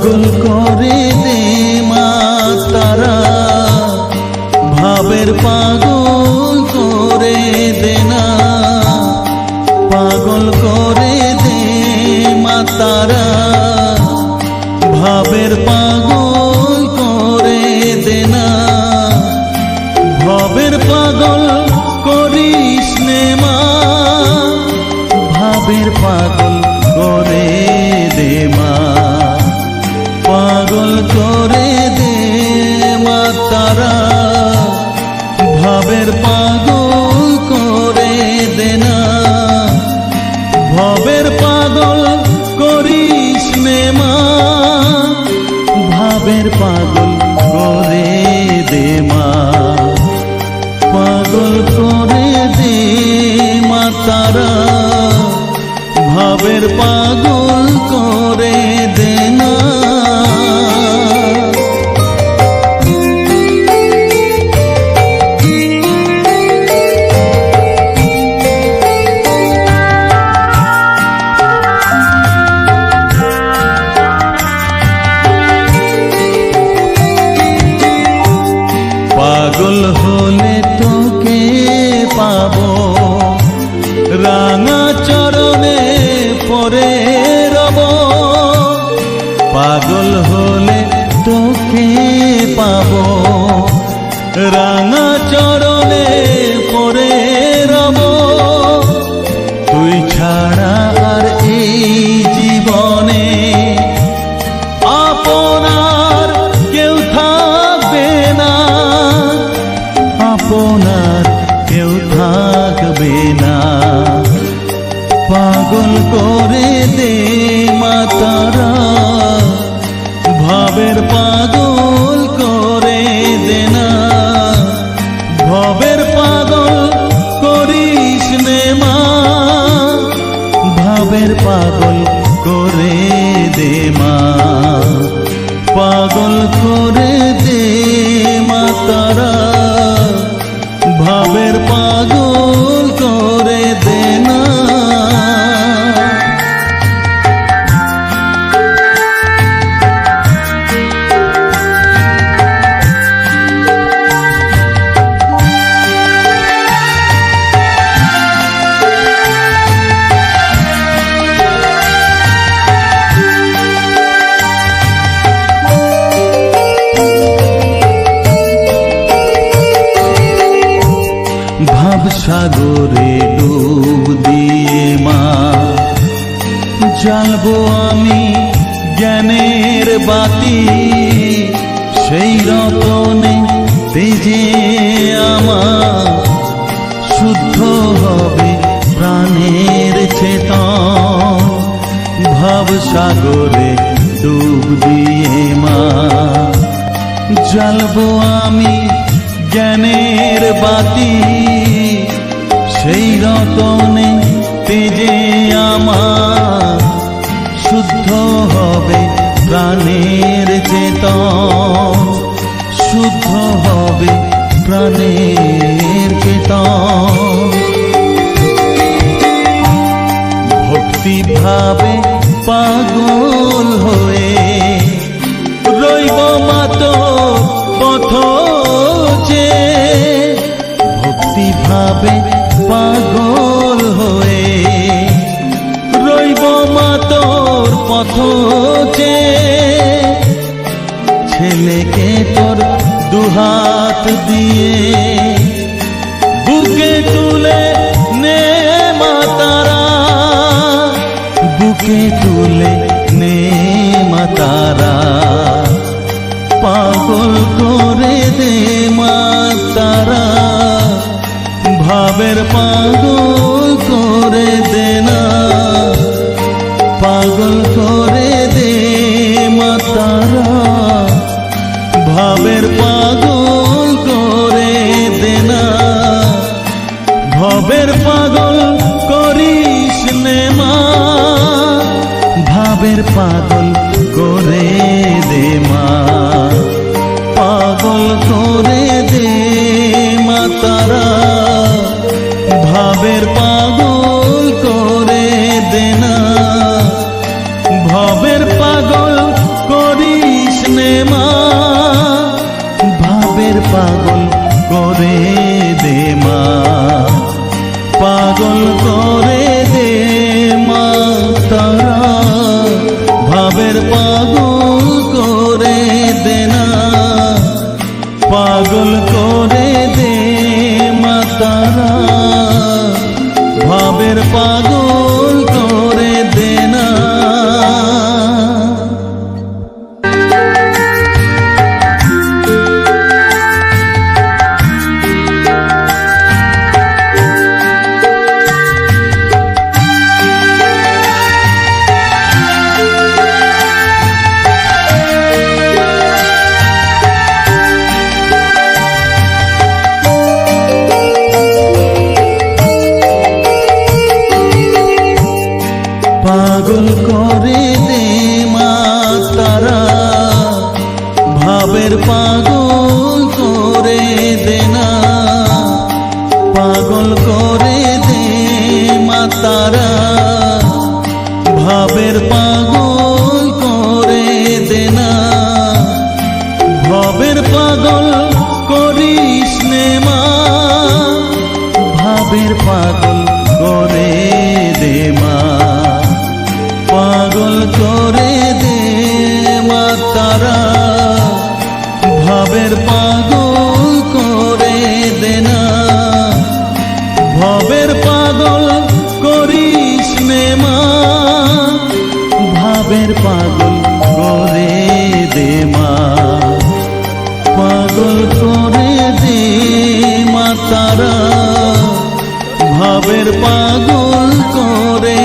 পাগল করে দে মা তারা, ভাবের পাগল করে দে না, পাগল করে দে মা তারা, ভাবের পাগল করে দে না, ভবের পাগল করিস নে মা, ভাবের পাগল করে দে মা, পাগল করে দে মা তারা, ভাবের পাগল করে দে না, ভবের পাগল করিস নে মা, ভাবের পাগল করে দে মা, পাগল করে দে মা তারা, ভাবের পাগল করে দে না। পাগল হলে তোকে পাবো, রাঙা চরণে পরে রব, পাগল হলে তোকে পাবো, রাঙা চরণে পরে রব, তুই ছাড়া আর এই জীবনে আপনার কেউ থাকবে না, আপনার কেউ থাকবে না, পাগল করে দে মা তারা, ভাবের পাগল করে দে না, ভবের পাগল করিস নে মা, ভাবের পাগল করে দে মা, পাগল করে দে মা তারা, ভাবের পাগল করে দে না। ভাব সাগরে ডুব দিয়ে মা, জ্বালবো আমি জ্ঞানের বাতি, সেই রতনে তেজে আমার শুদ্ধ হবে প্রাণের চেতন, ভাব সাগরে ডুব দিয়ে মা, জ্বালবো আমি জ্ঞানের বাতি, সেই রতনে তেজে আমার শুদ্ধ হবে প্রাণের চেতন, শুদ্ধ হবে প্রাণের চেতন, ভক্তি ভাবে পাগল হয়ে রইব মাতো পথ যে, ভক্তি ভাবে পাগল হয়ে রইব মা তোর পথ যে, ছেলেকে তোর দুহাত দিয়ে বুকে তুলে নে মা তারা, বুকে তুলে নে মা তারা, পাগল করে দে মা তারা, ভাবের পাগল করে দে না, পাগল করে দে মা তারা, ভাবের পাগল করে দে না, ভবের পাগল করিস নে মা, ভাবের পাগল করে দে মা, পাগল করে দে মা তারা, ভাবের পাগল করে দে না, ভবের পাগল করে পাগল করে দে মা, পাগল করে দে মা তারা, ভাবের পাগল করে দে না, পাগল করে দে মা তারা, ভাবের পাগল করে দে না। পাগল করে দে মা তারা, ভাবের পাগল করে দে না, পাগল করে দে মা তারা, ভাবের পাগল করে দে না, ভাবের পাগল করিস নে মা, ভাবের পাগল করে দে মা, পাগল করে দে মা তারা, ভাবের পাগল করে দে না, ভাবের পাগল করিস নে মা, ভাবের পাগল করে দে মা, পাগল করে দে মা তারা, ভাবের পাগল করে